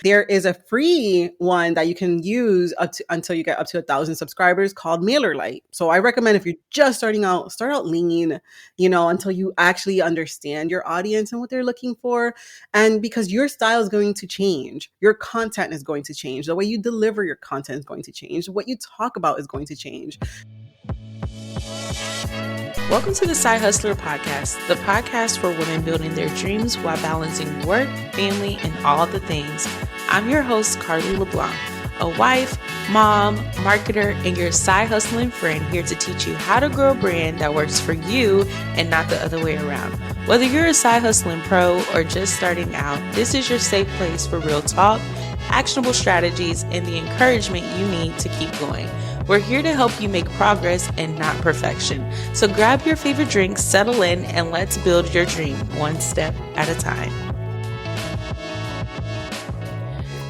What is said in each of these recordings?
There is a free one that you can use until you get up to 1,000 subscribers called MailerLite. So I recommend if you're just starting out, start out lean, until you actually understand your audience and what they're looking for. And because your style is going to change, your content is going to change, the way you deliver your content is going to change, what you talk about is going to change. Welcome to the Side Hustler Podcast, the podcast for women building their dreams while balancing work, family, and all the things. I'm your host, Carly LeBlanc, a wife, mom, marketer, and your side hustling friend here to teach you how to grow a brand that works for you and not the other way around. Whether you're a side hustling pro or just starting out, this is your safe place for real talk, actionable strategies, and the encouragement you need to keep going. We're here to help you make progress and not perfection. So grab your favorite drink, settle in, and let's build your dream one step at a time.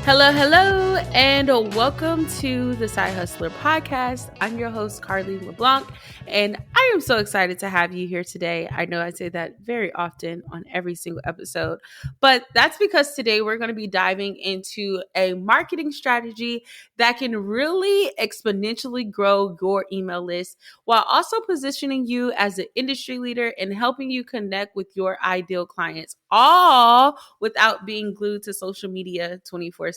Hello, and welcome to the Side Hustler Podcast. I'm your host, Carly LeBlanc, and I am so excited to have you here today. I know I say that very often on every single episode, but that's because today we're going to be diving into a marketing strategy that can really exponentially grow your email list while also positioning you as an industry leader and helping you connect with your ideal clients, all without being glued to social media 24/7.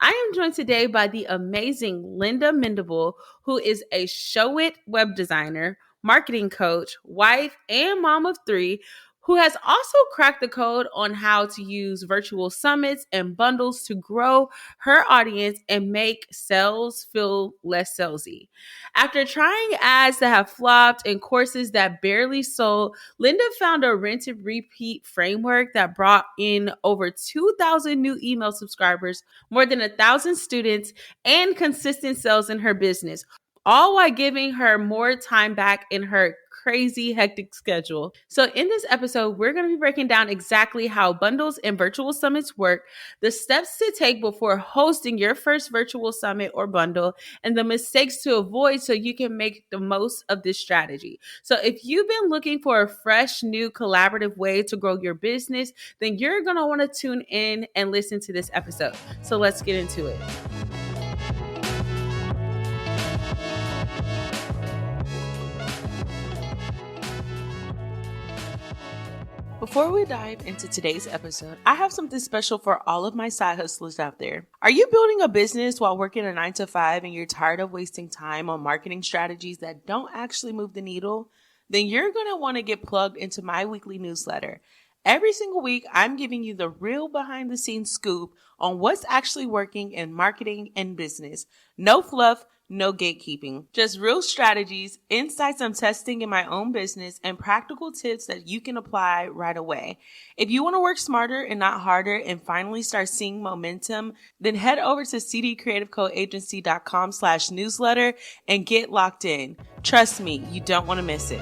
I am joined today by the amazing Linda Mendible, who is a Show It web designer, marketing coach, wife, and mom of three, who has also cracked the code on how to use virtual summits and bundles to grow her audience and make sales feel less salesy. After trying ads that have flopped and courses that barely sold, Linda found a rent and repeat framework that brought in over 2,000 new email subscribers, more than 1,000 students, and consistent sales in her business, all while giving her more time back in her crazy hectic schedule. So in this episode, we're going to be breaking down exactly how bundles and virtual summits work, the steps to take before hosting your first virtual summit or bundle, and the mistakes to avoid so you can make the most of this strategy. So if you've been looking for a fresh, new collaborative way to grow your business, then you're going to want to tune in and listen to this episode. So let's get into it. Before we dive into today's episode, I have something special for all of my side hustlers out there. Are you building a business while working a 9-to-5 and you're tired of wasting time on marketing strategies that don't actually move the needle? Then you're going to want to get plugged into my weekly newsletter. Every single week, I'm giving you the real behind the scenes scoop on what's actually working in marketing and business. No fluff, no gatekeeping, just real strategies, insights I'm testing in my own business, and practical tips that you can apply right away. If you want to work smarter and not harder and finally start seeing momentum, then head over to cdcreativecoagency.com/newsletter and get locked in. Trust me, you don't want to miss it.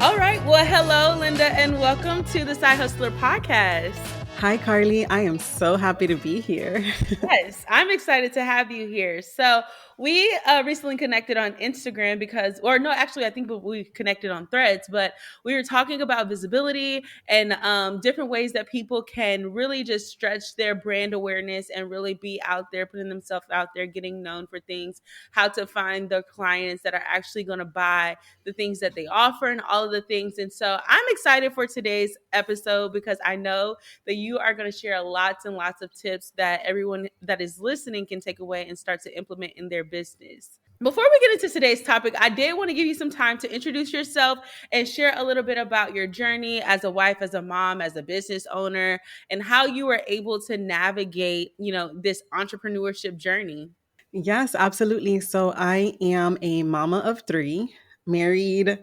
All right. Well, hello, Linda, and welcome to the Side Hustler Podcast. Hi, Carly. I am so happy to be here. Yes, I'm excited to have you here. So we recently connected on Instagram I think we connected on Threads, but we were talking about visibility and different ways that people can really just stretch their brand awareness and really be out there, putting themselves out there, getting known for things, how to find the clients that are actually going to buy the things that they offer and all of the things. And so I'm excited for today's episode because I know that you are going to share lots and lots of tips that everyone that is listening can take away and start to implement in their business. Before we get into today's topic, I did want to give you some time to introduce yourself and share a little bit about your journey as a wife, as a mom, as a business owner, and how you were able to navigate, this entrepreneurship journey. Yes, absolutely. So I am a mama of three, married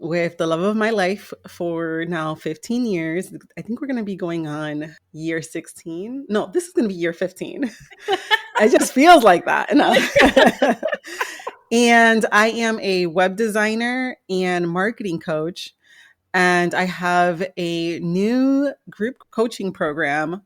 with the love of my life for now 15 years. I think we're going to be going on year 16. No, this is going to be year 15. It just feels like that. No. And I am a web designer and marketing coach. And I have a new group coaching program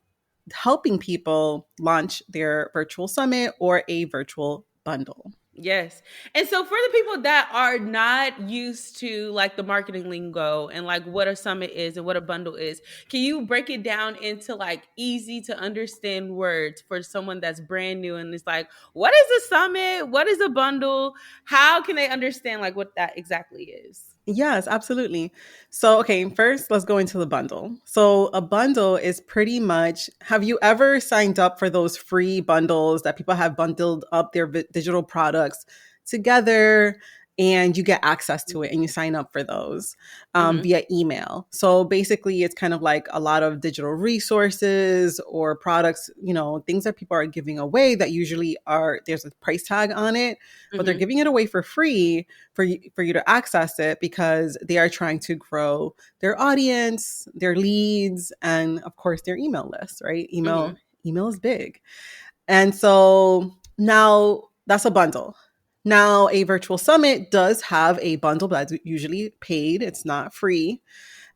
helping people launch their virtual summit or a virtual bundle. Yes. And so for the people that are not used to like the marketing lingo and like what a summit is and what a bundle is, can you break it down into like easy to understand words for someone that's brand new and it's like, what is a summit? What is a bundle? How can they understand like what that exactly is? Yes, absolutely. So, okay, first let's go into the bundle. So, a bundle is pretty much, have you ever signed up for those free bundles that people have bundled up their digital products together and you get access to it and you sign up for those Mm-hmm. via email? So, basically, it's kind of like a lot of digital resources or products, things that people are giving away that usually there's a price tag on it, but they're Mm-hmm. giving it away for free for you to access it because they are trying to grow their audience, their leads, and of course their email list, right? Mm-hmm. Email is big. And so now that's a bundle. Now a virtual summit does have a bundle that's usually paid. It's not free.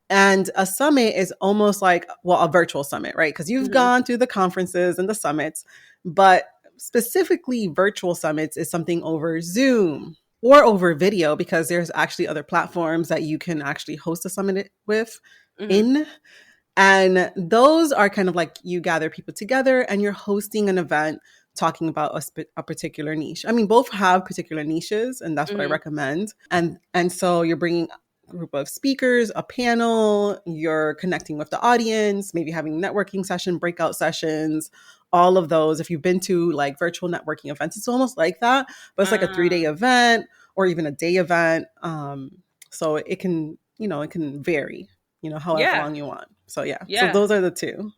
And a summit is almost like, well, a virtual summit, right? Because you've Mm-hmm. gone through the conferences and the summits, but specifically virtual summits is something over Zoom or over video because there's actually other platforms that you can actually host a summit with Mm-hmm. in. And those are kind of like you gather people together and you're hosting an event talking about a particular niche. I mean, both have particular niches, and that's what I Mm-hmm. recommend. And so you're bringing a group of speakers, a panel, you're connecting with the audience, maybe having networking session, breakout sessions, all of those. If you've been to like virtual networking events, it's almost like that, but it's like a 3 day event or even a day event. So it can vary, however Yeah. long you want. So yeah, so Yeah. those are the two.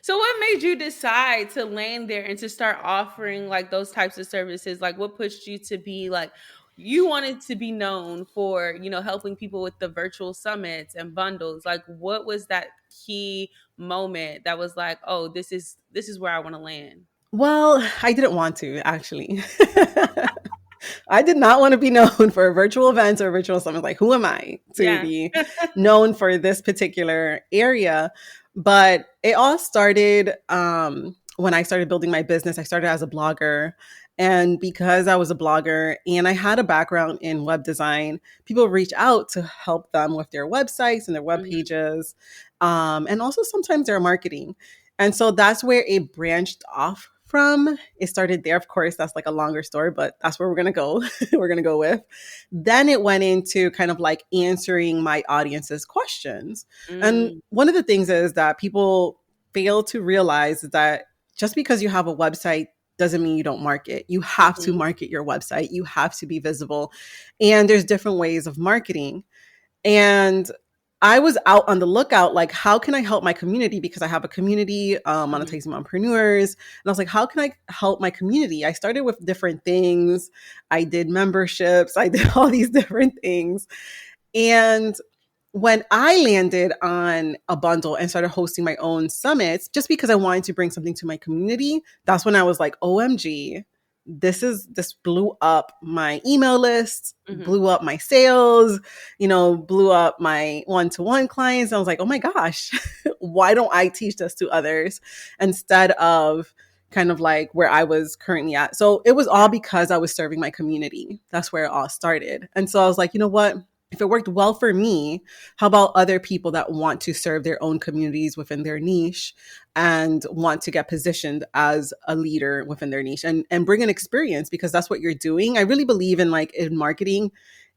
So what made you decide to land there and to start offering like those types of services? Like what pushed you to be like you wanted to be known for, helping people with the virtual summits and bundles. Like what was that key moment that was like, "Oh, this is where I want to land." Well, I didn't want to actually. I did not want to be known for virtual events or virtual summits. Like, who am I to Yeah. be known for this particular area? But it all started when I started building my business. I started as a blogger. And because I was a blogger and I had a background in web design, people reach out to help them with their websites and their web Mhm. pages, and also sometimes their marketing. And so that's where it branched off from. It started there. Of course, that's like a longer story, but that's where we're going to go. We're going to go with. Then it went into kind of like answering my audience's questions. And Mm. one of the things is that people fail to realize is that just because you have a website doesn't mean you don't market. You have to Mhm. market your website. You have to be visible. And there's different ways of marketing. And I was out on the lookout, like, how can I help my community? Because I have a community, Mhm. monetizing mompreneurs. And I was like, how can I help my community? I started with different things. I did memberships. I did all these different things. And when I landed on a bundle and started hosting my own summits, just because I wanted to bring something to my community, that's when I was like, OMG, this blew up my email list, Mhm. blew up my sales, blew up my one-to-one clients. I was like, oh my gosh, why don't I teach this to others instead of kind of like where I was currently at? So it was all because I was serving my community. That's where it all started. And so I was like, you know what? If it worked well for me, how about other people that want to serve their own communities within their niche and want to get positioned as a leader within their niche and bring an experience, because that's what you're doing. I really believe in, like, in marketing,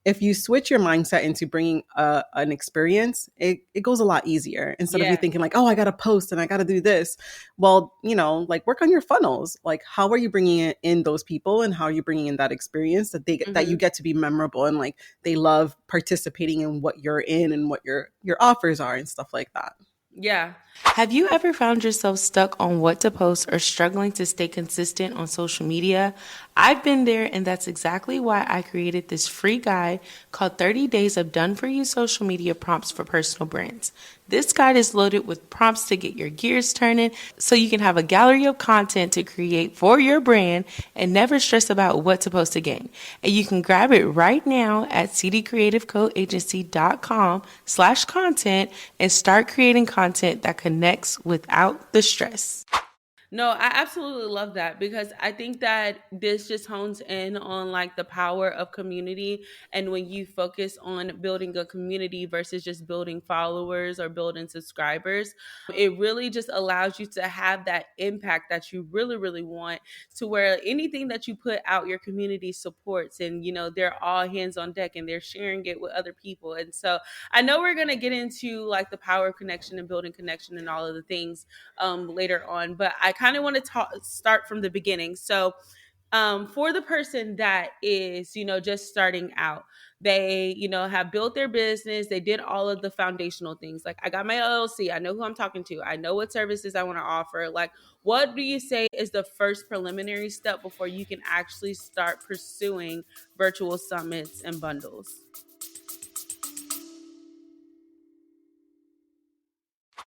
if you switch your mindset into bringing an experience, it goes a lot easier instead of you Yeah. thinking like, oh, I got to post and I got to do this. Well, like, work on your funnels. Like, how are you bringing in those people and how are you bringing in that experience that you Mhm. get to be memorable and like they love participating in what you're in and what your offers are and stuff like that. Yeah. Have you ever found yourself stuck on what to post or struggling to stay consistent on social media? I've been there, and that's exactly why I created this free guide called 30 Days of Done For You Social Media Prompts for Personal Brands. This guide is loaded with prompts to get your gears turning so you can have a gallery of content to create for your brand and never stress about what to post again. And you can grab it right now at cdcreativecoagency.com/content and start creating content that connects without the stress. No, I absolutely love that because I think that this just hones in on like the power of community. And when you focus on building a community versus just building followers or building subscribers, it really just allows you to have that impact that you really, really want, to where anything that you put out, your community supports, and they're all hands on deck and they're sharing it with other people. And so I know we're going to get into like the power of connection and building connection and all of the things later on. But I kind of want to start from the beginning. So, for the person that is, just starting out, they, have built their business, they did all of the foundational things. Like, I got my LLC, I know who I'm talking to, I know what services I want to offer. Like, what do you say is the first preliminary step before you can actually start pursuing virtual summits and bundles?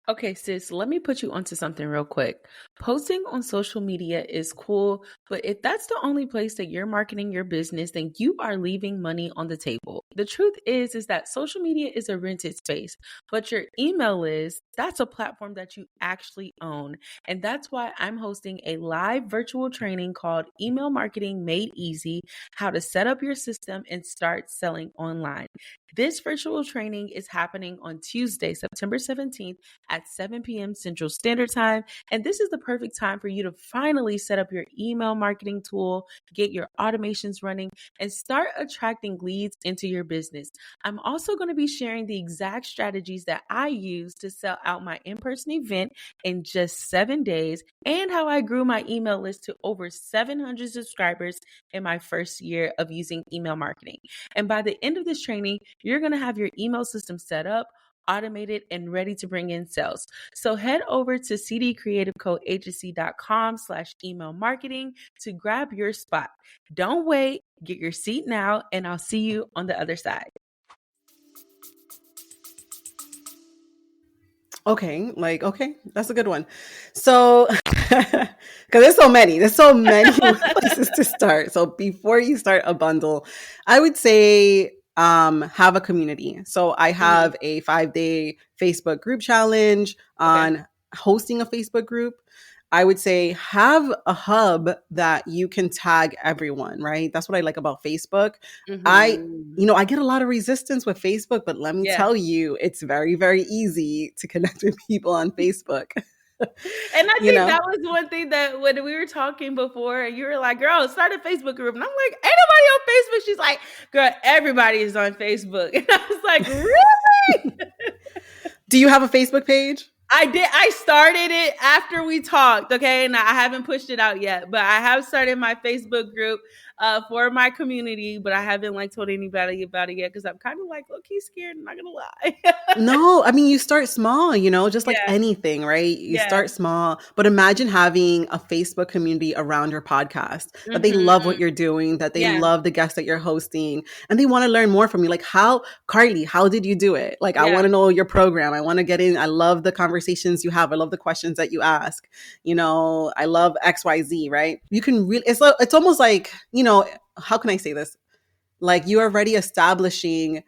Okay, sis, let me put you onto something real quick. Posting on social media is cool, but if that's the only place that you're marketing your business, then you are leaving money on the table. The truth is that social media is a rented space, but your email list, that's a platform that you actually own. And that's why I'm hosting a live virtual training called Email Marketing Made Easy: How to Set Up Your System and Start Selling Online. This virtual training is happening on Tuesday, September 17th at 7 p.m. Central Standard Time. And this is the perfect time for you to finally set up your email marketing tool, get your automations running, and start attracting leads into your business. I'm also going to be sharing the exact strategies that I use to sell out my in-person event in just 7 days, and how I grew my email list to over 700 subscribers in my first year of using email marketing. And by the end of this training, you're going to have your email system set up, automated, and ready to bring in sales. So head over to cdcreativecoagency.com/email marketing to grab your spot. Don't wait, get your seat now, and I'll see you on the other side. Okay, that's a good one. So, because there's so many places to start. So before you start a bundle, I would say have a community. So I Mhm. have a 5-day Facebook group challenge Okay. on hosting a Facebook group. I would say have a hub that you can tag everyone, right? That's what I like about Facebook. I Mhm. I get a lot of resistance with Facebook, but let me Yeah. tell you, it's very, very easy to connect with people on Facebook. And I you think know? that was one thing that when we were talking before, and you were like, girl, start a Facebook group. And I'm like, ain't nobody on Facebook. She's like, girl, everybody is on Facebook. And I was like, really? Do you have a Facebook page? I did. I started it after we talked, okay, and I haven't pushed it out yet. But I have started my Facebook group for my community, but I haven't like told anybody about it yet because I'm kind of like low key scared. I'm not gonna lie. No, I mean, you start small, just like Yeah, anything, right? You yeah. start small, but imagine having a Facebook community around your podcast that they love what Hmm. you're doing, that they Yeah, love the guests that you're hosting, and they want to learn more from you. Like, Carly, how did you do it? Like, I yeah, want to know your program. I want to get in. I love the conversations you have. I love the questions that you ask. I love XYZ, right? You can really, it's almost like, how can I say this? Like, you are already establishing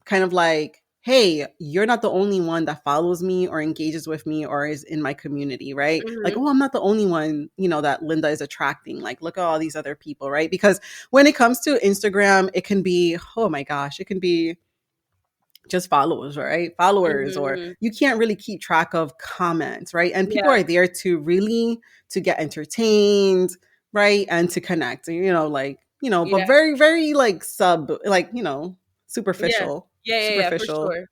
kind of like, hey, you're not the only one that follows me or engages with me or is in my community, right? Like, hmm, oh, I'm not the only one, that Linda is attracting. Like, look at all these other people, right? Because when it comes to Instagram, it can be, oh my gosh, it can be just followers, right? Followers, or hmm, you can't really keep track of comments, right? And people yeah, are there to get entertained, right? And to connect, but yeah, very, very like yeah, superficial, yeah, yeah, yeah, for superficial sure.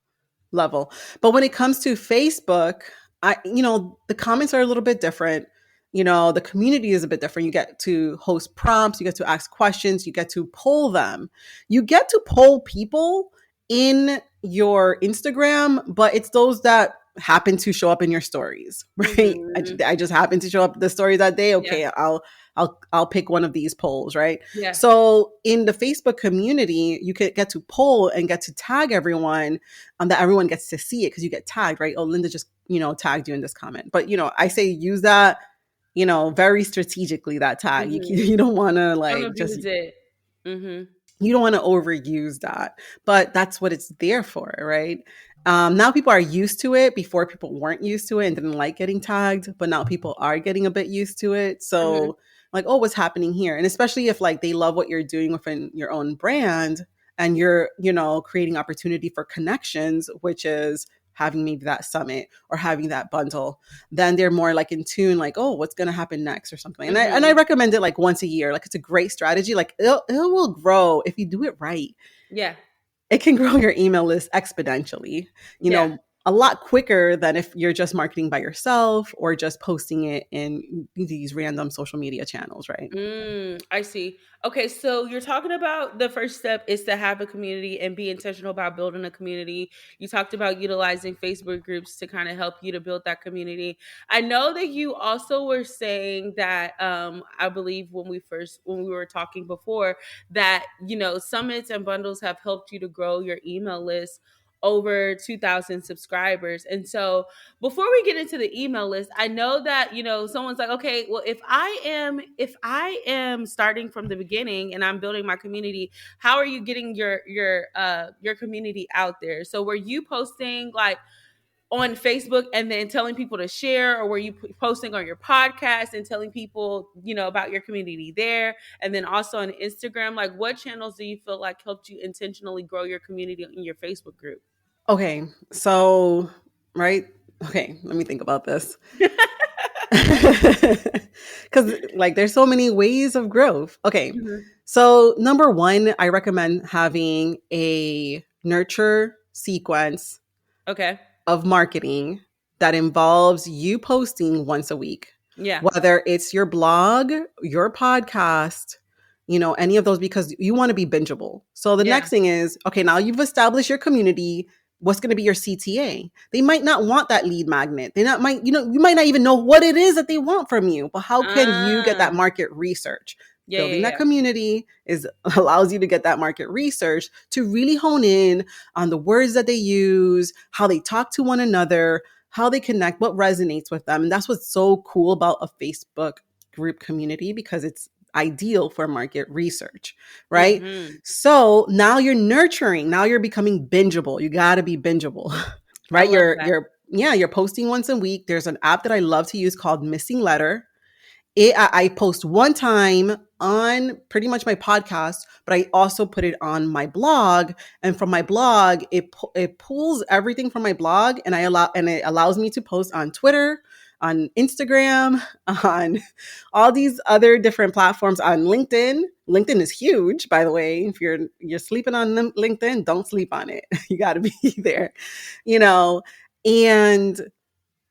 level. But when it comes to Facebook, the comments are a little bit different. The community is a bit different. You get to host prompts, you get to ask questions, you get to poll them. You get to poll people in your Instagram, but it's those that happen to show up in your stories, right? Hmm. I just happen to show up the story that day. Yeah, Okay, I'll pick one of these polls, right? yeah. So in the Facebook community, you could get to poll and get to tag everyone, that everyone gets to see it because you get tagged, right? Oh, Linda just, tagged you in this comment. But, I say use that, very strategically, that tag. Hmm. You don't want to Don't like just, abuse it. Hmm. you don't want to overuse that, but that's what it's there for, right? Now people are used to it. Before, people weren't used to it and didn't like getting tagged, but now people are getting a bit used to it. Hmm. So, like, oh, what's happening here? And especially if like they love what you're doing within your own brand and you're, creating opportunity for connections, which is having maybe that summit or having that bundle, then they're more like in tune, like, oh, what's going to happen next or something. And I Hmm. recommend it like once a year. Like, it's a great strategy. Like, it will grow if you do it right. Yeah. It can grow your email list exponentially, Yeah. a lot quicker than if you're just marketing by yourself or just posting it in these random social media channels, right? I see. Okay, so you're talking about the first step is to have a community and be intentional about building a community. You talked about utilizing Facebook groups to kind of help you to build that community. I know that you also were saying that I believe when we were talking before that summits and bundles have helped you to grow your email list over 2,000 subscribers. And so before we get into the email list, I know that someone's like, okay, well, if I am starting from the beginning and I'm building my community, how are you getting your community out there? So were you posting like on Facebook and then telling people to share, or were you posting on your podcast and telling people about your community there, and then also on Instagram? Like, what channels do you feel like helped you intentionally grow your community in your Facebook group? Okay, so, right? Okay, let me think about this. Because, like, there's so many ways of growth. Okay, Mhm. so number one, I recommend having a nurture sequence Okay. of marketing that involves you posting once a week, Yeah. whether it's your blog, your podcast, any of those, because you want to be bingeable. So the Yeah. next thing is, okay, now you've established your community. What's going to be your CTA? They might not want that lead magnet. They not might, you might not even know what it is that they want from you. But how can you get Ah. that market research? Yeah, yeah, Building that yeah. community is allows you to get that market research to really hone in on the words that they use, how they talk to one another, how they connect, what resonates with them. And that's what's so cool about a Facebook group community, because it's ideal for market research, right? Mhm. So now you're nurturing, now you're becoming bingeable. You got to be bingeable, I right? love that. You're posting once a week. There's an app that I love to use called Missing Letter. I post one time on pretty much my podcast, but I also put it on my blog. And from my blog, it pulls everything from my blog, and it allows me to post on Twitter, on Instagram, on all these other different platforms, on LinkedIn. LinkedIn is huge, by the way. If you're sleeping on LinkedIn, don't sleep on it. You got to be there, you know. And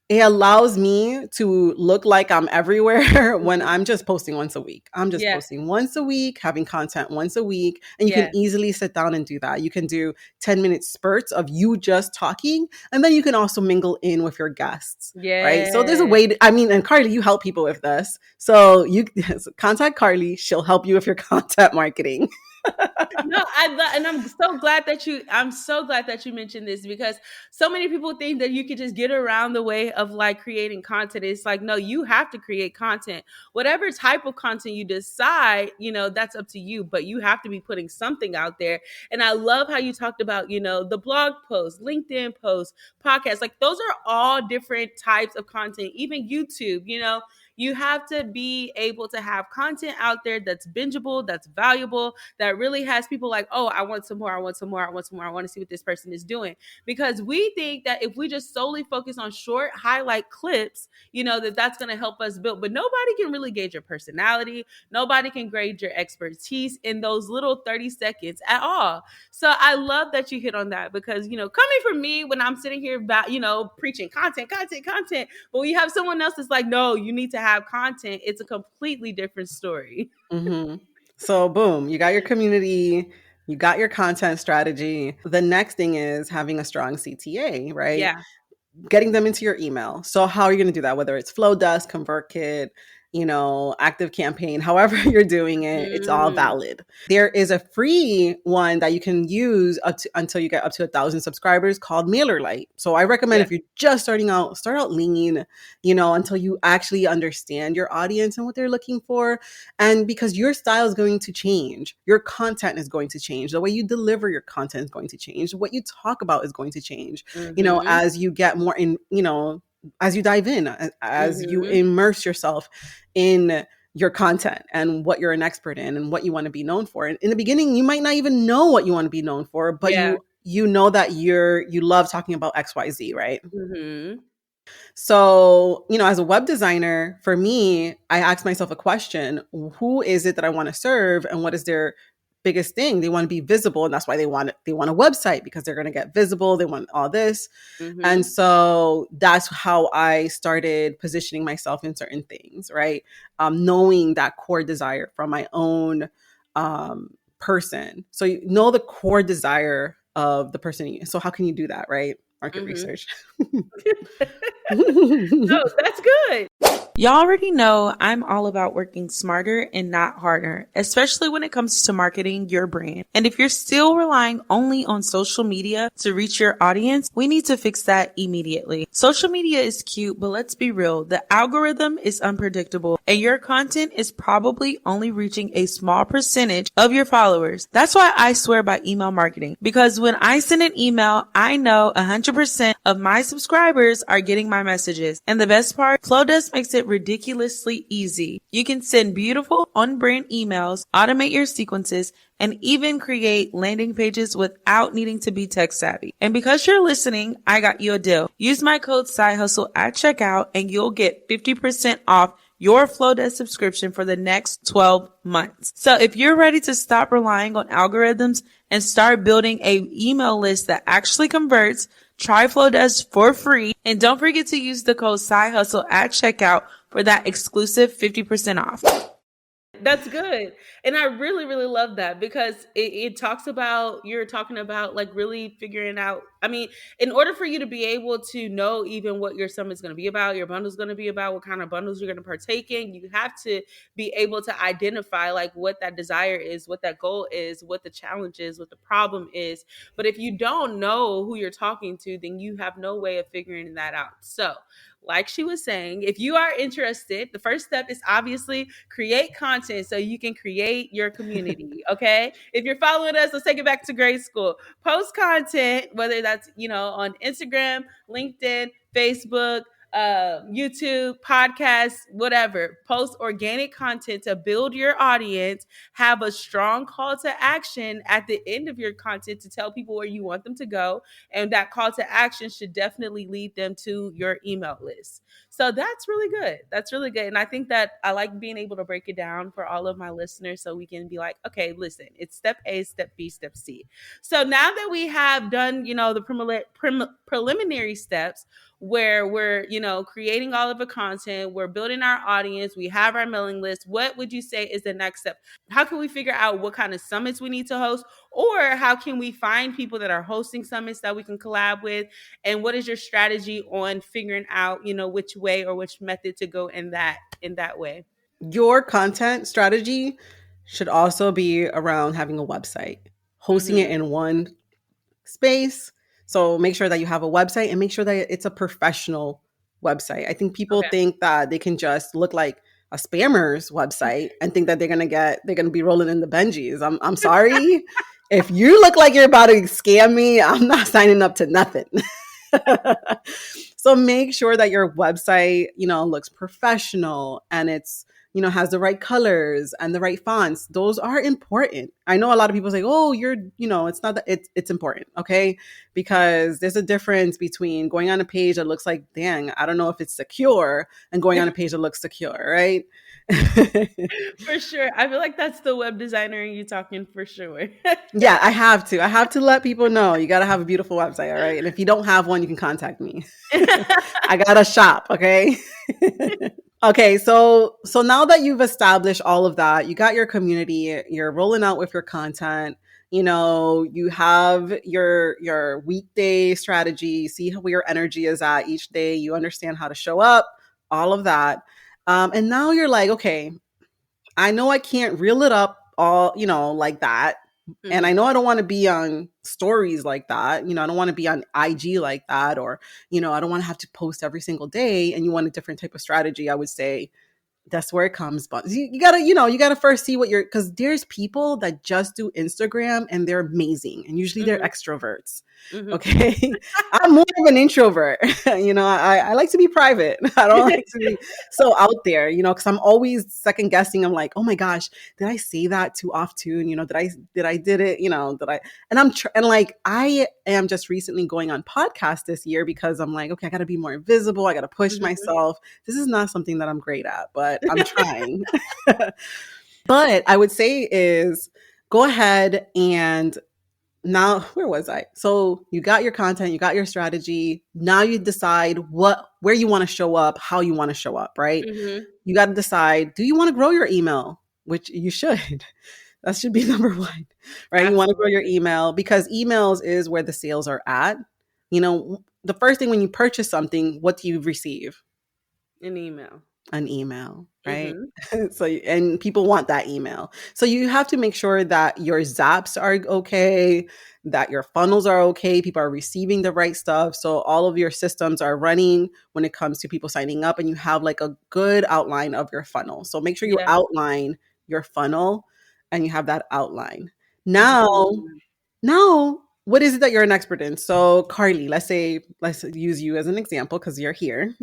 it allows me to look like I'm everywhere when Mhm. I'm just posting once a week. I'm just Yeah. posting once a week, having content once a week. And you can Yeah. easily sit down and do that. You can do 10-minute spurts of you just talking. And then you can also mingle in with your guests, right? So there's a Yeah. way I mean, and Carly, you help people with this. So you contact Carly. She'll help you with your content marketing. No, and I'm so glad that you mentioned this, because so many people think that you could just get around the way of like creating content. It's like, no, you have to create content. Whatever type of content you decide, that's up to you, but you have to be putting something out there. And I love how you talked about, the blog posts, LinkedIn posts, podcasts. Like, those are all different types of content, even YouTube, you have to be able to have content out there that's bingeable, that's valuable, that really has people like, oh, I want some more, I want some more, I want some more, I want to see what this person is doing. Because we think that if we just solely focus on short highlight clips, that's going to help us build. But nobody can really gauge your personality. Nobody can grade your expertise in those little 30 seconds at all. So I love that you hit on that, because, coming from me, when I'm sitting here about, preaching content, content, content, but when you have someone else that's like, no, you need to have content, it's a completely different story. Mhm. So, boom, you got your community, you got your content strategy. The next thing is having a strong CTA, right? Yeah. Getting them into your email. So, how are you going to do that? Whether it's Flowdesk, ConvertKit, active campaign, however you're doing it, it's all Mm, valid. There is a free one that you can use until you get up to 1,000 subscribers called MailerLite. So I recommend yeah. if you're just starting out, start out lean, until you actually understand your audience and what they're looking for. And because your style is going to change, your content is going to change, the way you deliver your content is going to change, what you talk about is going to change, Mm-hmm. as you get more in, as you dive in, as you Mm-hmm. immerse yourself in your content and what you're an expert in and what you want to be known for. And in the beginning, you might not even know what you want to be known for, but Yeah. you know that you love talking about XYZ, right? Mm-hmm. So, as a web designer, for me, I ask myself a question: who is it that I want to serve, and what is their biggest thing? They want to be visible, and that's why they want a website, because they're going to get visible. They want all this. And Mm-hmm. so that's how I started positioning myself in certain things, right? Knowing that core desire from my own person. So you know the core desire of the person. So how can you do that, right? Market Mm-hmm. research. No, that's good. Y'all already know I'm all about working smarter and not harder, especially when it comes to marketing your brand. And if you're still relying only on social media to reach your audience, we need to fix that immediately. Social media is cute, but let's be real. The algorithm is unpredictable and your content is probably only reaching a small percentage of your followers. That's why I swear by email marketing, because when I send an email, I know 100% of my subscribers are getting my messages. And the best part, Flowdesk makes it ridiculously easy. You can send beautiful on-brand emails, automate your sequences, and even create landing pages without needing to be tech savvy. And because you're listening, I got you a deal. Use my code SIDEHUSTLE at checkout and you'll get 50% off your Flowdesk subscription for the next 12 months. So if you're ready to stop relying on algorithms and start building a email list that actually converts, try Flowdesk for free. And don't forget to use the code SIDEHUSTLE at checkout for that exclusive 50% off. That's good. And I really, really love that because it talks about, you're talking about like really figuring out. I mean, in order for you to be able to know even what your summit's going to be about, your bundle's going to be about, what kind of bundles you're going to partake in, you have to be able to identify like what that desire is, what that goal is, what the challenge is, what the problem is. But if you don't know who you're talking to, then you have no way of figuring that out. So, like she was saying, if you are interested, the first step is obviously create content so you can create your community. Okay. If you're following us, let's take it back to grade school. Post content, whether that's, on Instagram, LinkedIn, Facebook, YouTube, podcasts, whatever. Post organic content to build your audience. Have a strong call to action at the end of your content to tell people where you want them to go. And that call to action should definitely lead them to your email list. So that's really good. That's really good. And I think that I like being able to break it down for all of my listeners so we can be like, okay, listen, it's step A, step B, step C. So now that we have done, the preliminary steps, where we're, creating all of the content, we're building our audience, we have our mailing list, what would you say is the next step? How can we figure out what kind of summits we need to host? Or how can we find people that are hosting summits that we can collab with? And what is your strategy on figuring out, which way or which method to go in that way? Your content strategy should also be around having a website, hosting it Mm-hmm. in one space. So make sure that you have a website and make sure that it's a professional website. I think people Okay. think that they can just look like a spammer's website and think that they're gonna be rolling in the Benjis. I'm sorry. If you look like you're about to scam me, I'm not signing up to nothing. So make sure that your website, looks professional and it's, has the right colors and the right fonts. Those are important. I know a lot of people say, "Oh, it's not that it's important." Okay? Because there's a difference between going on a page that looks like, "Dang, I don't know if it's secure," and going on a page that looks secure, right? For sure. I feel like that's the web designer in you talking for sure. Yeah, I have to. I have to let people know you got to have a beautiful website, all right? And if you don't have one, you can contact me. I got a shop, okay? Okay, so now that you've established all of that, you got your community, you're rolling out with your content, you have your weekday strategy, see where your energy is at each day, you understand how to show up, all of that. And now you're like, okay, I know I can't reel it up all, like that. And I Mhm. know I don't want to be on stories like that. I don't want to be on IG like that, or, I don't want to have to post every single day. And you want a different type of strategy. I would say that's where it comes. But you gotta, you gotta first see what you're, because there's people that just do Instagram and they're amazing, and usually they're Mhm. extroverts. Mhm. Okay, I'm more of an introvert. I like to be private. I don't like to be so out there. Because I'm always second guessing. I'm like, oh my gosh, did I say that too off tune? Did I did it? Did I? And and like I am just recently going on podcast this year because I'm like, okay, I got to be more visible. I got to push Mhm. myself. This is not something that I'm great at, but I'm trying. But I would say is go ahead and now, where was I? So you got your content, you got your strategy. Now you decide where you want to show up, how you want to show up, right? Mhm. You got to decide, do you want to grow your email? Which you should. That should be number one, right? You want to grow your Absolutely. email because emails is where the sales are at. The first thing when you purchase something, what do you receive? An email. An email, right? Mhm. So, and people want that email. So you have to make sure that your zaps are okay, that your funnels are okay, people are receiving the right stuff. So all of your systems are running when it comes to people signing up, and you have like a good outline of your funnel. So make sure you Yeah. outline your funnel and you have that outline. Now, Mhm. now, what is it that you're an expert in? So, Carly, let's use you as an example because you're here.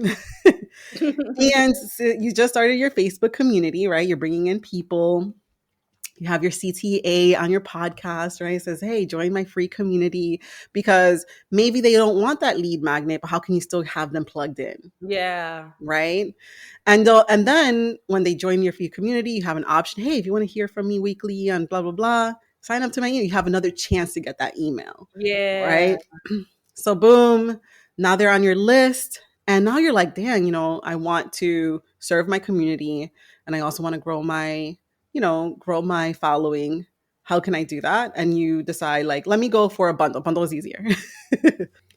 And so you just started your Facebook community, right? You're bringing in people. You have your CTA on your podcast, right? It says, hey, join my free community, because maybe they don't want that lead magnet, but how can you still have them plugged in? Yeah. Right. And then when they join your free community, you have an option. Hey, if you want to hear from me weekly on blah, blah, blah, sign up to my email. You have another chance to get that email. Yeah. Right. So boom, now they're on your list. And now you're like, damn, I want to serve my community, and I also want to grow my following. How can I do that? And you decide, like, let me go for a bundle. Bundle is easier.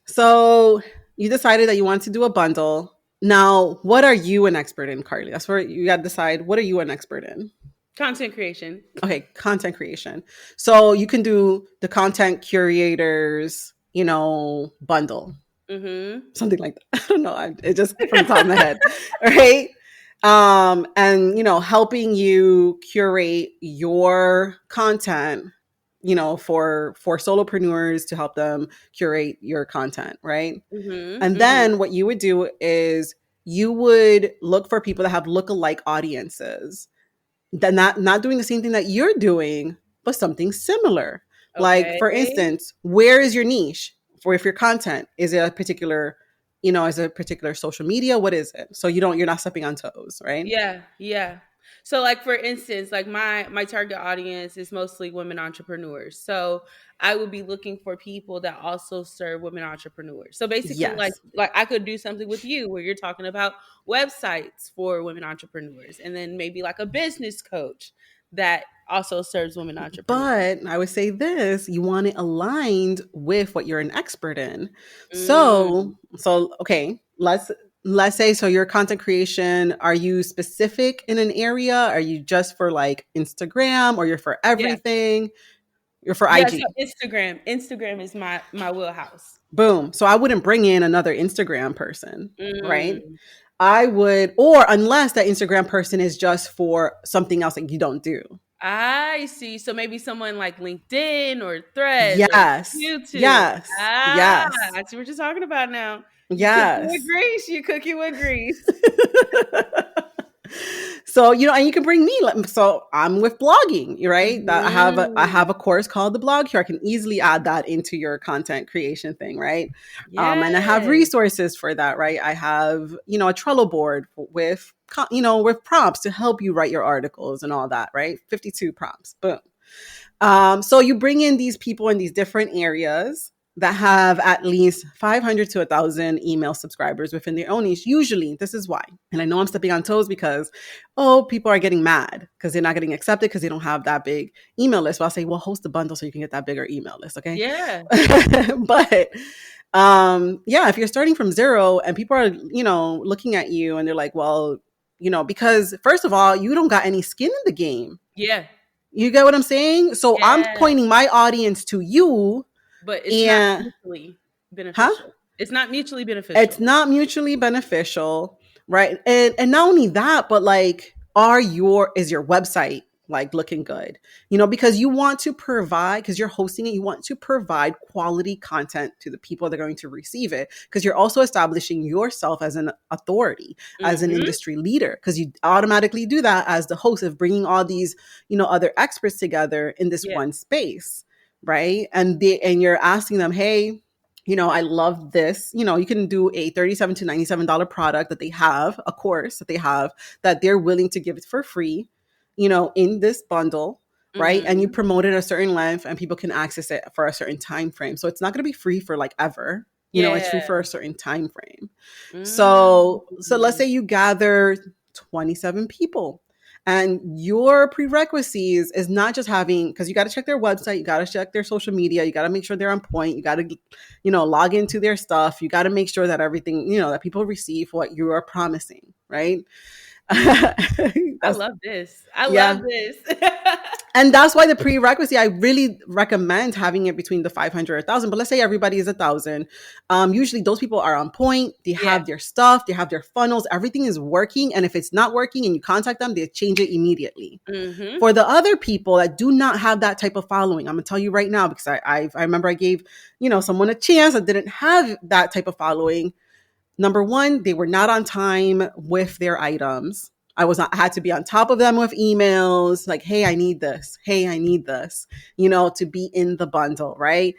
So you decided that you want to do a bundle. Now, what are you an expert in, Carly? That's where you got to decide, what are you an expert in? Content creation. Okay, content creation. So you can do the content curators, bundle, Mhm. something like that. I don't know. It just from the top of my head, right? And helping you curate your content, for solopreneurs, to help them curate your content, right? Mhm. And Mhm. then what you would do is you would look for people that have lookalike audiences, that not doing the same thing that you're doing, but something similar. Like, for Okay. instance, where is your niche for, if your content is it a particular, is it a particular social media? What is it? So you're not stepping on toes, right? Yeah, yeah. So like for instance, like my target audience is mostly women entrepreneurs. So I would be looking for people that also serve women entrepreneurs. So basically like Yes. like I could do something with you where you're talking about websites for women entrepreneurs, and then maybe like a business coach that also serves women entrepreneurs. But I would say this, you want it aligned with what you're an expert in. So, Mm, okay, let's say, so your content creation, are you specific in an area? Are you just for like Instagram, or you're for yeah. everything? You're for Yeah, so IG. Instagram is my wheelhouse. Boom. So I wouldn't bring in another Instagram person, right? Mm. I would, or unless that Instagram person is just for something else that you don't do. I see. So maybe someone like LinkedIn or Threads or Yes. YouTube. Yes. Ah, Yes. I see what you're talking about now. You cooking with Yes. grease. You cooking with grease. So, and you can bring me. So I'm with blogging, right? That I have Mhm. a course called the Blog Here. I can easily add that into your content creation thing, right? And I have Yes. resources for that, right? I have, a Trello board with, with prompts to help you write your articles and all that, right? 52 prompts. Boom. So you bring in these people in these different areas that have at least 500 to 1,000 email subscribers within their own niche. Usually, this is why. And I know I'm stepping on toes because, people are getting mad because they're not getting accepted because they don't have that big email list. So I'll say, well, host a bundle so you can get that bigger email list. Okay. Yeah. But yeah, if you're starting from zero and people are, looking at you and they're like, well, because first of all, you don't got any skin in the game. Yeah. You get what I'm saying? So I'm Yeah. pointing my audience to you. But it's not And mutually huh? beneficial. It's not mutually It's beneficial. not mutually beneficial, right? And not only that, but like, is your website like looking good? Because you want to provide, because you're hosting it, you want to provide quality content to the people that are going to receive it, because you're also establishing yourself as an authority, as an Mm-hmm. industry leader, because you automatically do that as the host of bringing all these other experts together in this Yeah. one space, right? And you're asking them, hey, I love this. You can do a $37 to $97 product that they have, a course that they have, that they're willing to give it for free, in this bundle, right? And you Mm-hmm. promote it a certain length and people can access it for a certain time frame. So it's not going to be free for like ever. It's free for Yeah. a certain time frame. So let's Mm-hmm. say you gather 27 people, and your prerequisites is not just having, because you got to check their website, you got to check their social media, you got to make sure they're on point, you got to log into their stuff, you got to make sure that everything, that people receive what you are promising, right? I That's love this. I love Yeah. this. And that's why the prerequisite, I really recommend having it between the 500 or 1,000. But let's say everybody is 1,000. Usually those people are on point. They Yeah. have their stuff. They have their funnels. Everything is working. And if it's not working and you contact them, they change it immediately. Mm-hmm. For the other people that do not have that type of following, I'm gonna tell you right now, because I remember I gave someone a chance that didn't have that type of following. Number one, they were not on time with their items. I had to be on top of them with emails like, hey, I need this. Hey, I need this, to be in the bundle, right?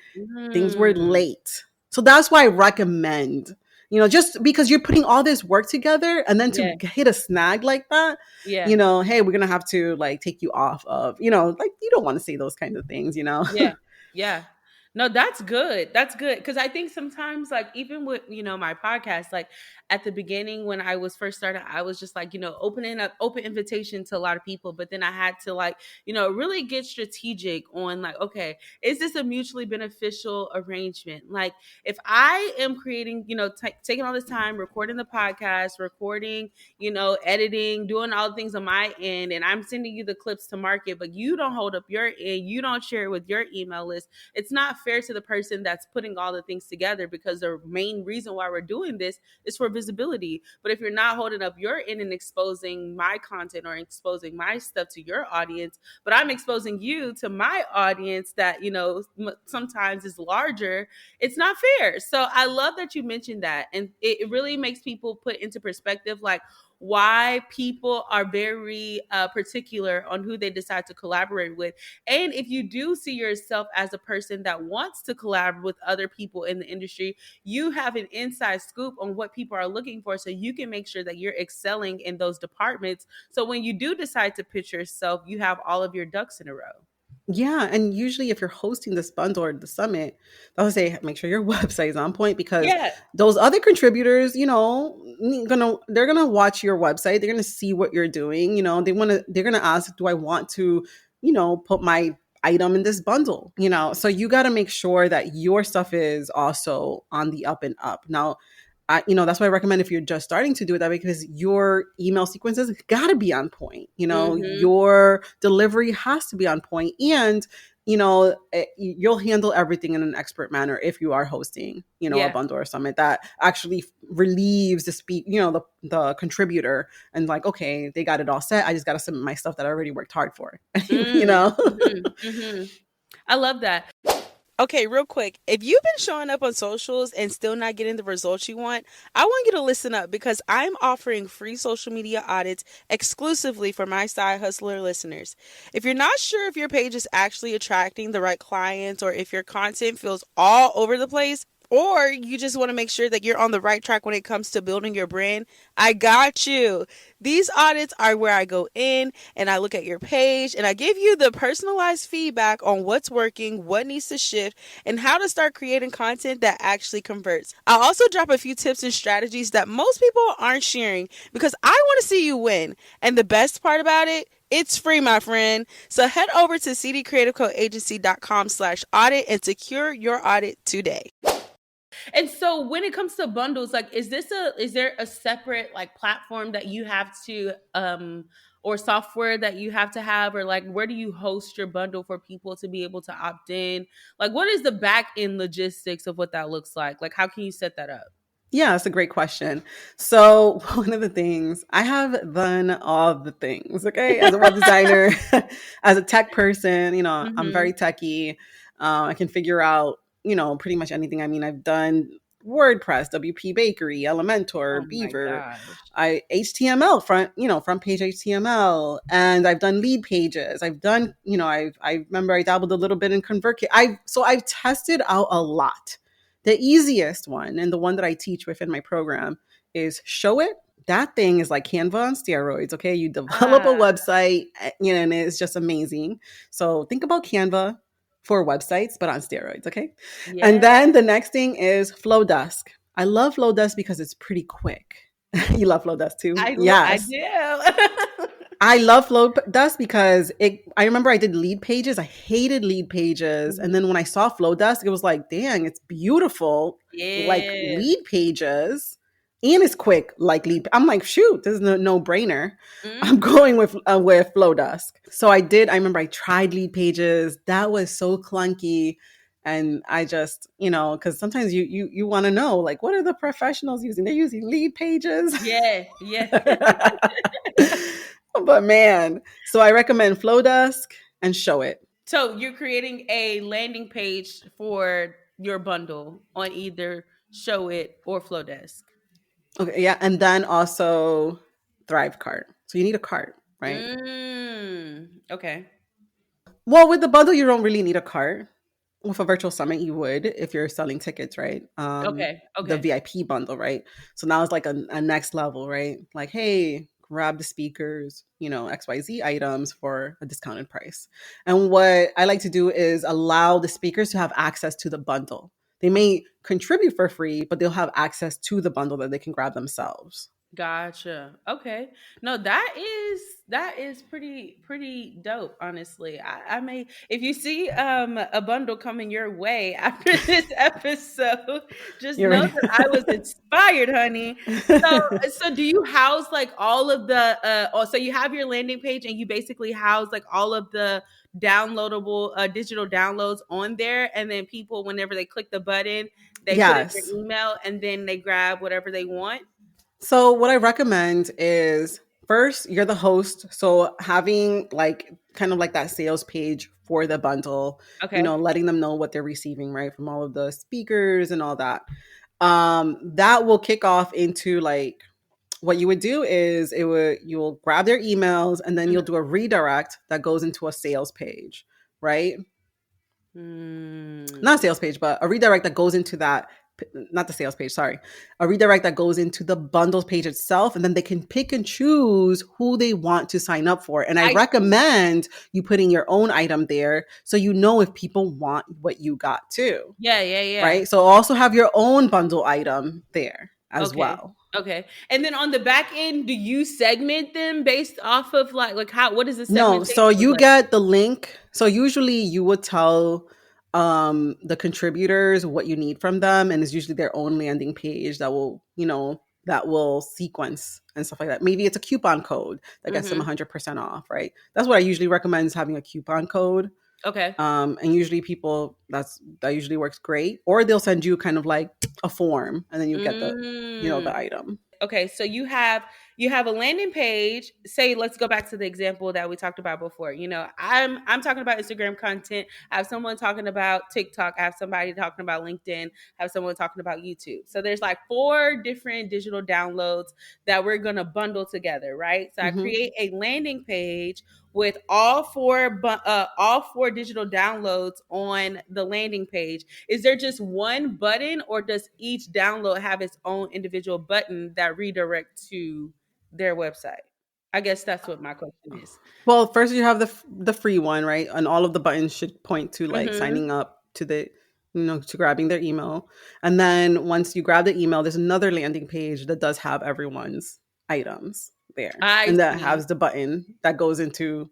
Things were Mm. late. So that's why I recommend, just because you're putting all this work together and then Yeah. to hit a snag like that, Yeah. hey, we're going to have to like take you off of, like you don't want to say those kinds of things. Yeah. Yeah. No, that's good. That's good. Cause I think sometimes, like, even with, my podcast, like at the beginning when I was first starting, I was just like, opening up open invitation to a lot of people. But then I had to like, really get strategic on like, okay, is this a mutually beneficial arrangement? Like if I am creating, taking all this time, recording the podcast, recording, editing, doing all the things on my end, and I'm sending you the clips to market, but you don't hold up your end, you don't share it with your email list. It's not fair to the person that's putting all the things together, because the main reason why we're doing this is for visibility. But if you're not holding up your end and exposing my content or exposing my stuff to your audience, but I'm exposing you to my audience that, sometimes is larger, it's not fair. So I love that you mentioned that. And it really makes people put into perspective, like, why people are very particular on who they decide to collaborate with. And if you do see yourself as a person that wants to collaborate with other people in the industry, you have an inside scoop on what people are looking for, so you can make sure that you're excelling in those departments. So when you do decide to pitch yourself, you have all of your ducks in a row. Yeah, and usually if you're hosting this bundle or the summit, I would say make sure your website is on point, because Yeah. those other contributors, they're gonna watch your website, they're gonna see what you're doing, they're gonna ask, do I want to, put my item in this bundle, so you got to make sure that your stuff is also on the up and up. Now, that's why I recommend, if you're just starting to do it that way, because your email sequences got to be on point. Mm-hmm. Your delivery has to be on point, and you'll handle everything in an expert manner if you are hosting, a Yeah. bundle or summit that actually relieves the contributor, and like, okay, they got it all set. I just got to submit my stuff that I already worked hard for. you Mm, know. I love that. Okay, real quick. If you've been showing up on socials and still not getting the results you want, I want you to listen up, because I'm offering free social media audits exclusively for my side hustler listeners. If you're not sure if your page is actually attracting the right clients, or if your content feels all over the place, or you just want to make sure that you're on the right track when it comes to building your brand, I got you. These audits are where I go in and I look at your page and I give you the personalized feedback on what's working, what needs to shift, and how to start creating content that actually converts. I'll also drop a few tips and strategies that most people aren't sharing, because I want to see you win. And the best part about it, it's free, my friend. So head over to cdcreativecoagency.com/audit and secure your audit today. And so when it comes to bundles, like is there a separate like platform that you have to or software that you have to have, or like where do you host your bundle for people to be able to opt in? Like what is the back end logistics of what that looks like? Like how can you set that up? Yeah, that's a great question. So, one of the things I have done all the things, okay, as a web designer, as a tech person, I'm very Mhm. techy. I can figure out, pretty much anything. I mean, I've done WordPress, WP Bakery, Oh Elementor, my Beaver, gosh. I HTML front page HTML, and I've done lead pages. I've done, I remember I dabbled a little bit in ConvertKit. I've tested out a lot. The easiest one, and the one that I teach within my program, is Show It. That thing is like Canva on steroids. Okay, you develop a Ah, website, and it's just amazing. So think about Canva for websites, but on steroids. Okay, and yeah. then the next thing is Flowdesk. I love Flowdesk because it's pretty quick. You love Flowdesk too? I Yes. do. I love Flowdesk because I remember I did lead pages. I hated lead pages, and Mhm. then when I saw Flowdesk, it was like, dang, it's beautiful, like Yeah. lead pages, and it's quick, like lead. I'm like, shoot, this is no brainer. I'm Mhm. going with Flowdesk. So I did. I remember I tried lead pages. That was so clunky, and I just, because sometimes you want to know, like, what are the professionals using? They're using lead pages. Yeah, yeah. But man, so I recommend Flowdesk and Show It. So you're creating a landing page for your bundle on either Show It or Flowdesk. Okay, yeah, and then also Thrive Cart. So you need a cart, right? Okay. Well, with the bundle, you don't really need a cart. With a virtual summit, you would if you're selling tickets, right? Okay. The Okay. VIP bundle, right? So now it's like a next level, right? Like, hey, grab the speakers, XYZ items for a discounted price. And what I like to do is allow the speakers to have access to the bundle. They may contribute for free, but they'll have access to the bundle that they can grab themselves. Gotcha. Okay. No, that is pretty dope, honestly. I may, if you see a bundle coming your way after this episode, just You know ready? that I was inspired, honey. So do you house like all of the so you have your landing page and you basically house like all of the downloadable digital downloads on there, and then people whenever they click the button, they put in their Yes. email and then they grab whatever they want? So what I recommend is, first, you're the host. So having like kind of like that sales page for the bundle, Okay. letting them know what they're receiving, right? From all of the speakers and all that. That will kick off into like what you would do is you'll grab their emails and then you'll Mhm. do a redirect that goes into a sales page, right? Not a Mm. sales page, but a redirect that goes into that, not the sales page, sorry, a redirect that goes into the bundles page itself, and then they can pick and choose who they want to sign up for. And I I see. recommend you putting your own item there so you know if people want what you got too, Yeah, yeah, yeah. right? So also have your own bundle item there as Okay. well. Okay. And then on the back end, do you segment them based off of like how what does the No, so segmentation look you like? get the link. So usually you would tell the contributors what you need from them, and it's usually their own landing page that will sequence and stuff like that. Maybe it's a coupon code that gets them Mhm. 100% off, right? That's what I usually recommend, is having a coupon code. Okay. And usually people that usually works great. Or they'll send you kind of like a form, and then you get the Mm. item. Okay, so you have a landing page. Say, let's go back to the example that we talked about before. I'm talking about Instagram content. I have someone talking about TikTok. I have somebody talking about LinkedIn. I have someone talking about YouTube. So there's like four different digital downloads that we're gonna bundle together, right? So I Hmm. create a landing page with all four digital downloads on the landing page. Is there just one button, or does each download have its own individual button that redirect to their website? I guess that's what my question is. Well, first you have the free one, right? And all of the buttons should point to like Hmm. signing up to grabbing their email. And then once you grab the email, there's another landing page that does have everyone's items there. I And that see. has the button that goes into,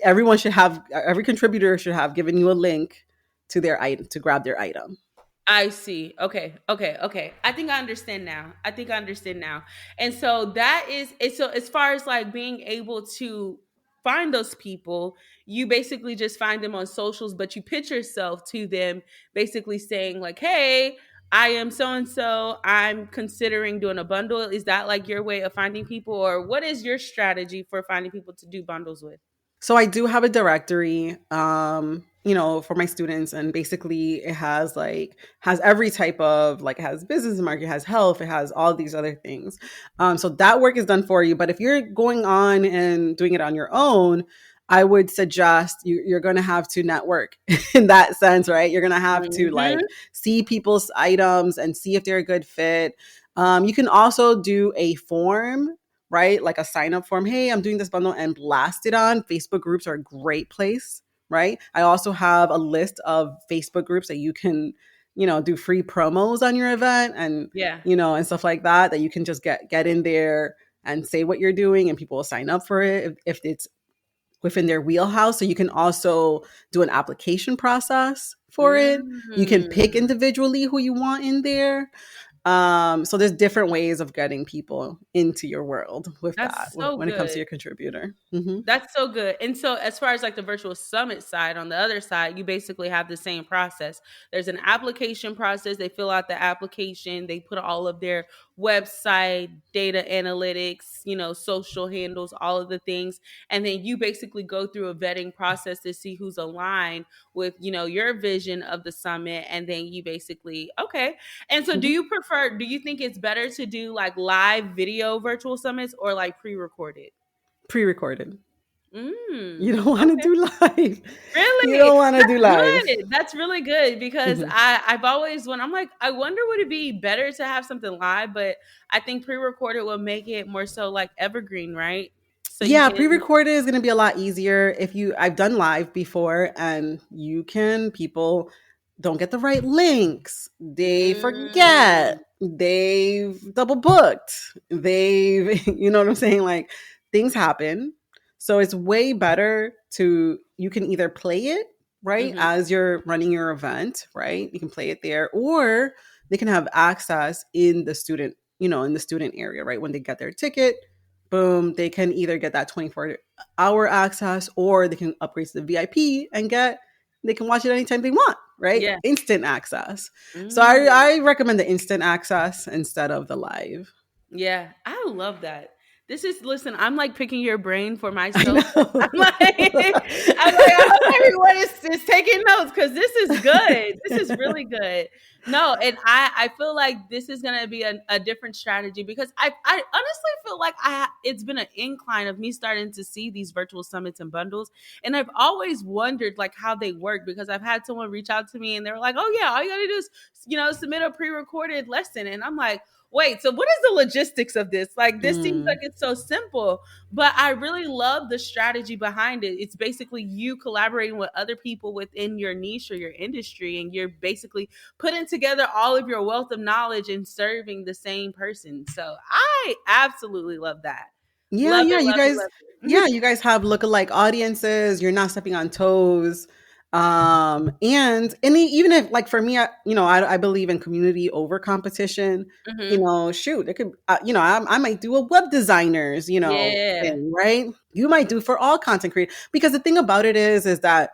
everyone should have, every contributor should have given you a link to their item to grab their item. I see. Okay. Okay. Okay. I think I understand now. I think I understand now. And so that is it's so as far as like being able to find those people, you basically just find them on socials, but you pitch yourself to them basically saying like, "Hey, I am so and so. I'm considering doing a bundle." Is that like your way of finding people, or what is your strategy for finding people to do bundles with? So I do have a directory, for my students, and basically it has every type of, like, it has business market, it has health, it has all these other things. So that work is done for you. But if you're going on and doing it on your own, I would suggest you're going to have to network in that sense, right? You're going to have to like Mhm. see people's items and see if they're a good fit. You can also do a form, right? Like a sign up form. Hey, I'm doing this bundle, and blast it on. Facebook groups are a great place, right? I also have a list of Facebook groups that you can, do free promos on your event, and, Yeah. and stuff like that you can just get in there and say what you're doing, and people will sign up for it if it's within their wheelhouse. So you can also do an application process for it. You can pick Mm. individually who you want in there. So there's different ways of getting people into your world with that That's so when it comes to good. your contributor. Hmm. That's so good. And so, as far as like the virtual summit side, on the other side, you basically have the same process. There's an application process. They fill out the application, they put all of their website, data analytics, social handles, all of the things. And then you basically go through a vetting process to see who's aligned with, your vision of the summit. And then you basically, okay. And so, Hmm. do you think it's better to do like live video virtual summits or like pre recorded? Pre-recorded. You Mm, don't want to okay. do live. You Really? don't want to do That's live. good. That's really good because Mhm. I've always when I'm like, I wonder would it be better to have something live, but I think pre-recorded will make it more so like evergreen, right? So you Yeah, can pre-recorded is going to be a lot easier. I've done live before, and people don't get the right links. They forget. mm, They've double booked. You know what I'm saying? Like, things happen. So it's way better you can either play it, right, mhm, as you're running your event, right? You can play it there, or they can have access in the student area, right? When they get their ticket, boom, they can either get that 24-hour access, or they can upgrade to the VIP and they can watch it anytime they want, right? yeah. Instant access. So I, Mm. I recommend the instant access instead of the live. Yeah, I love that. Listen, I'm like picking your brain for I myself. I'm know. like, I hope everyone is taking notes because this is good. This is really good. No, and I feel like this is gonna be a different strategy because I honestly feel like it's been an incline of me starting to see these virtual summits and bundles, and I've always wondered like how they work because I've had someone reach out to me and they were like, oh yeah, all you gotta do is submit a pre-recorded lesson, and I'm like, wait, so what is the logistics of this? Like, this seems like Mm. it's so simple, but I really love the strategy behind it. It's basically you collaborating with other people within your niche or your industry, and you're basically putting together all of your wealth of knowledge and serving the same person. So I absolutely love that. Yeah, Love yeah, it, love it, love it. you guys have lookalike audiences. You're not stepping on toes. Even if, like, for me, I believe in community over competition. Hmm. Shoot, it could, I might do a web designers, Yeah. thing, right? You might do for all content creators, because the thing about it is that,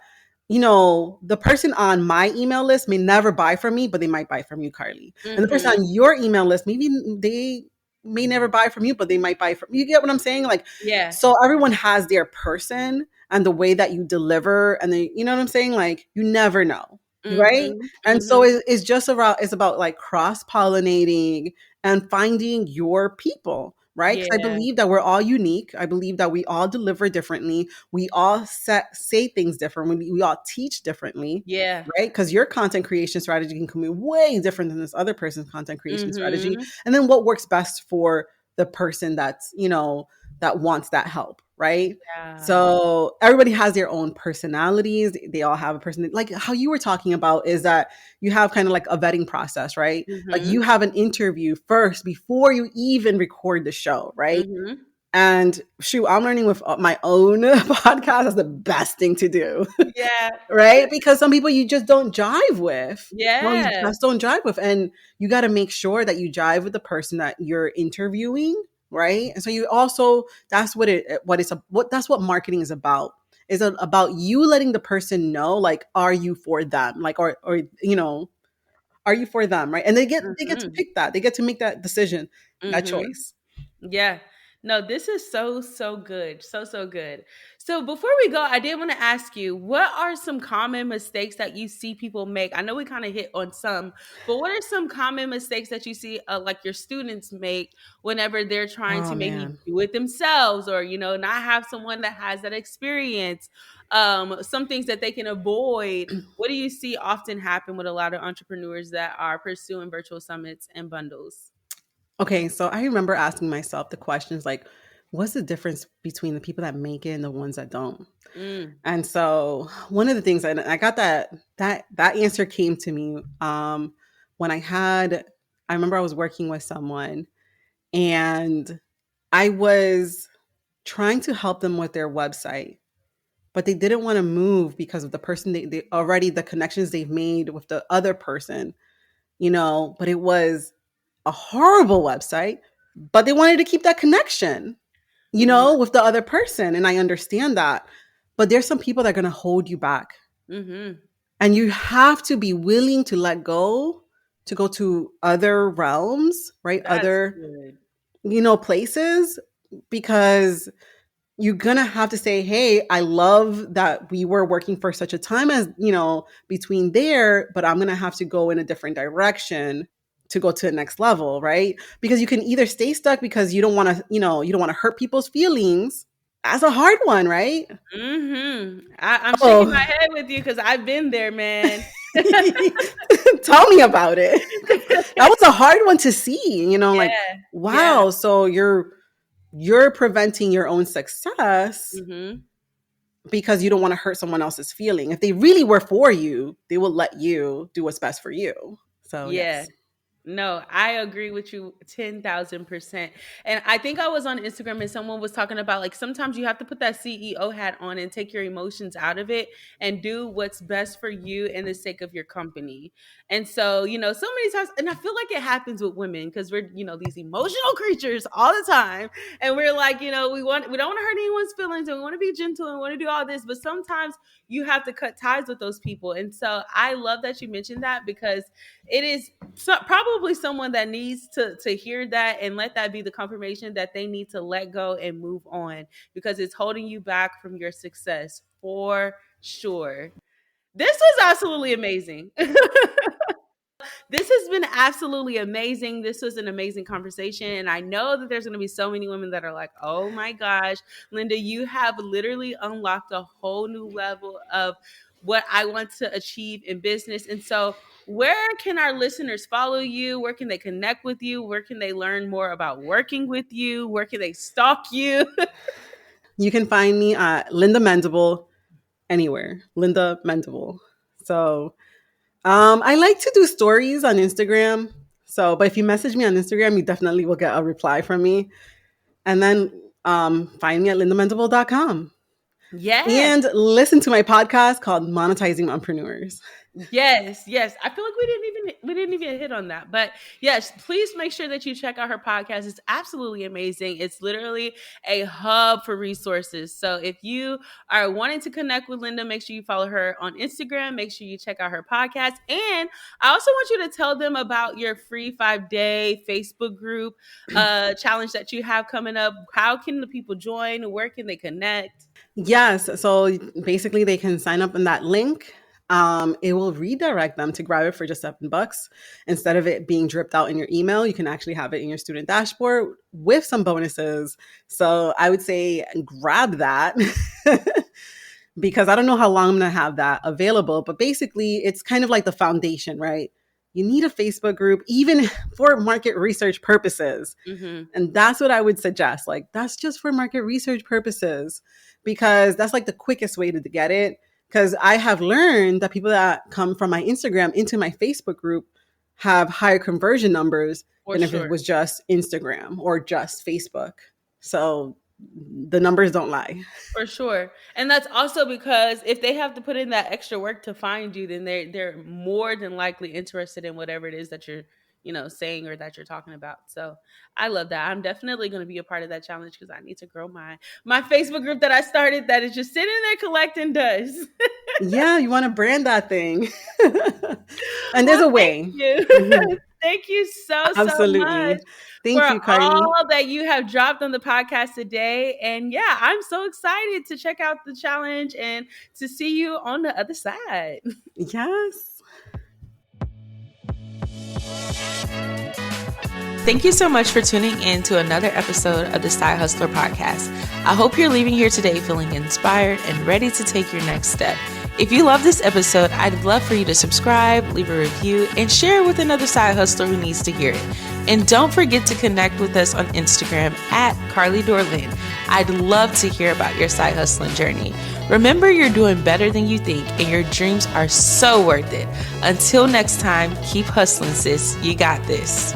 the person on my email list may never buy from me, but they might buy from you, Carly. And the person Hmm. on your email list, maybe they may never buy from you, but they might buy from you. Get what I'm saying? Like, Yeah. so everyone has their person and the way that you deliver, and then, you know what I'm saying? Like, you never know, right? Hmm. And so Hmm. it's about like cross pollinating and finding your people, right? Because I Yeah. believe that we're all unique. I believe that we all deliver differently. We all say things different. We all teach differently, Yeah. right? Because your content creation strategy can be way different than this other person's content creation strategy. Hmm. And then what works best for the person that wants that help, right? Yeah. So everybody has their own personalities. They all have a person, like how you were talking about, is that you have kind of like a vetting process, right? Like, Hmm. you have an interview first before you even record the show, right? Hmm. And shoot, I'm learning with my own podcast is the best thing to do. Yeah. Right? Because some people you just don't jive with. No, you Yeah. just don't jive with. And you got to make sure that you jive with the person that you're interviewing. Right. And so you also, that's that's what marketing is about. Is about you letting the person know, like, are you for them? Like, are you for them? Right. And they get to Mhm. pick that. They get to make that decision, that Mhm. choice. Yeah. No, this is so, so good. So, so good. So, before we go, I did want to ask you, what are some common mistakes that you see people make? I know we kind of hit on some, but what are some common mistakes that you see, like your students make whenever they're trying Oh to maybe man. do it themselves, or, not have someone that has that experience? Some things that they can avoid. What do you see often happen with a lot of entrepreneurs that are pursuing virtual summits and bundles? Okay, so I remember asking myself the questions like, what's the difference between the people that make it and the ones that don't? Mm, And so one of the things, and I got that answer came to me when I remember I was working with someone and I was trying to help them with their website, but they didn't want to move because of the person they already the connections they've made with the other person, but it was a horrible website, but they wanted to keep that connection, mhm, with the other person. And I understand that. But there's some people that are going to hold you back. mhm. And you have to be willing to let go to go to other realms, right? That's Other, good. places, because you're gonna have to say, hey, I love that we were working for such a time as, between there, but I'm gonna have to go in a different direction to go to the next level, right? Because you can either stay stuck because you don't want to, you don't want to hurt people's feelings. That's a hard one, right? I'm shaking my Oh, head with you because I've been there, man. tell me about it. Because that was a hard one to see, like, Yeah, yeah. wow, so you're preventing your own success Mhm. because you don't want to hurt someone else's feeling. If they really were for you, they will let you do what's best for you. So, Yeah. yes. No, I agree with you 10,000%. And I think I was on Instagram and someone was talking about like sometimes you have to put that CEO hat on and take your emotions out of it and do what's best for you and the sake of your company. And so, so many times, and I feel like it happens with women because we're, these emotional creatures all the time. And we're like, we don't want to hurt anyone's feelings and we want to be gentle and we want to do all this. But sometimes you have to cut ties with those people. And so I love that you mentioned that because it is probably someone that needs to hear that and let that be the confirmation that they need to let go and move on because it's holding you back from your success for sure. This was absolutely amazing. This has been absolutely amazing. This was an amazing conversation. And I know that there's going to be so many women that are like, oh my gosh, Linda, you have literally unlocked a whole new level of what I want to achieve in business. And so, where can our listeners follow you? Where can they connect with you? Where can they learn more about working with you? Where can they stalk you? You can find me at Linda Mendible anywhere. Linda Mendible. So, I like to do stories on Instagram. So, but if you message me on Instagram, you definitely will get a reply from me. And then find me at lindamendible.com. Yeah. And listen to my podcast called Monetizing Entrepreneurs. Yes, yes. I feel like we didn't even hit on that. But yes, please make sure that you check out her podcast. It's absolutely amazing. It's literally a hub for resources. So if you are wanting to connect with Linda, make sure you follow her on Instagram. Make sure you check out her podcast. And I also want you to tell them about your free 5-day Facebook group challenge that you have coming up. How can the people join? Where can they connect? Yes. So basically, they can sign up in that link. It will redirect them to grab it for just $7. Instead of it being dripped out in your email, you can actually have it in your student dashboard with some bonuses. So I would say grab that because I don't know how long I'm going to have that available. But basically, it's kind of like the foundation, right? You need a Facebook group, even for market research purposes. Mm-hmm. And that's what I would suggest. Like, that's just for market research purposes, because that's like the quickest way to get it. Because I have learned that people that come from my Instagram into my Facebook group have higher conversion numbers For than if it sure. was just Instagram or just Facebook. So the numbers don't lie. For sure. And that's also because if they have to put in that extra work to find you, then they're more than likely interested in whatever it is that you're, saying or that you're talking about. So I love that. I'm definitely going to be a part of that challenge because I need to grow my Facebook group that I started that is just sitting there collecting dust. Yeah, you want to brand that thing. And there's Well, a thank way. you. Mhm. Thank you so much Absolutely. for Thank you, Carly. all that you have dropped on the podcast today. And yeah, I'm so excited to check out the challenge and to see you on the other side. Yes. Thank you so much for tuning in to another episode of the Side Hustler podcast. I hope you're leaving here today feeling inspired and ready to take your next step. If you love this episode, I'd love for you to subscribe, leave a review, and share it with another side hustler who needs to hear it. And don't forget to connect with us on Instagram at Carly Dorlin. I'd love to hear about your side hustling journey. Remember, you're doing better than you think, and your dreams are so worth it. Until next time, keep hustling, sis. You got this.